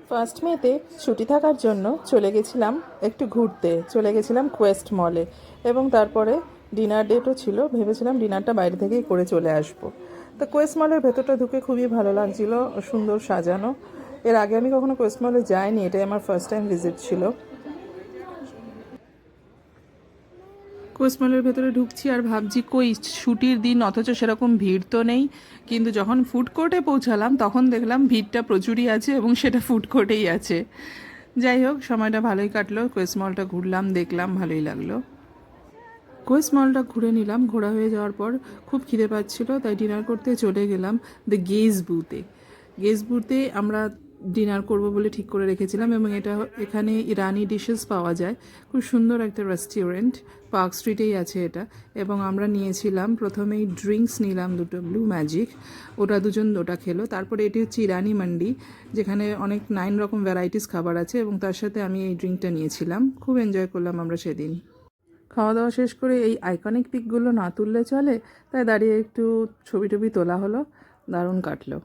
First মেতে ছুটি থাকার জন্য চলে গেছিলাম একটু ঘুরতে, চলে গেছিলাম কোয়েস্ট মলে, এবং তারপরে ডিনার ডেটও ছিল। ভেবেছিলাম ডিনারটা বাইরে থেকেই করে চলে আসব। তো কোয়েস্ট মলের ভেতরটা ঢুকে খুবই ভালো লাগছিল, সুন্দর সাজানো। এর আগে আমি কখনো কোয়েস্ট মলে যাইনি, এটাই আমার ফার্স্ট টাইম ভিজিট ছিল। কোয়েস্ট মলের ভেতরে ঢুকছি আর ভাবছি কই ছুটির দিন, অথচ সেরকম ভিড় তো নেই। কিন্তু যখন ফুড কোর্টে পৌঁছালাম তখন দেখলাম ভিড়টা প্রচুরই আছে, এবং সেটা ফুড কোর্টেই আছে। যাই হোক, সময়টা ভালোই কাটলো, কোয়েস্ট মলটা ঘুরলাম, দেখলাম, ভালোই লাগলো। কোয়েস্ট মলটা ঘুরে নিলাম। ঘোরা হয়ে যাওয়ার পর খুব খিদে পাচ্ছিল, তাই ডিনার করতে চলে গেলাম দ্য গেজ বুথে। গেজ বুথে আমরা ডিনার করব বলে ঠিক করে রেখেছিলাম, এবং এখানে ইরানি ডিশেস পাওয়া যায়। খুব সুন্দর একটা রেস্টুরেন্ট, পার্ক স্ট্রিটেই আছে এটা। এবং আমরা নিয়েছিলাম, প্রথমেই ড্রিঙ্কস নিলাম দুটো ব্লু ম্যাজিক, ওটা খেলো। তারপরে এটি হচ্ছে ইরানি মান্ডি, যেখানে অনেক 9 রকম ভ্যারাইটিস খাবার আছে, এবং তার সাথে আমি এই ড্রিঙ্কটা নিয়েছিলাম। খুব এনজয় করলাম আমরা সেদিন। খাওয়া দাওয়া শেষ করে এই আইকনিক পিকগুলো না তুললে চলে, তাই দাঁড়িয়ে একটু ছবি টবি তোলা হলো। দারুণ কাটলো।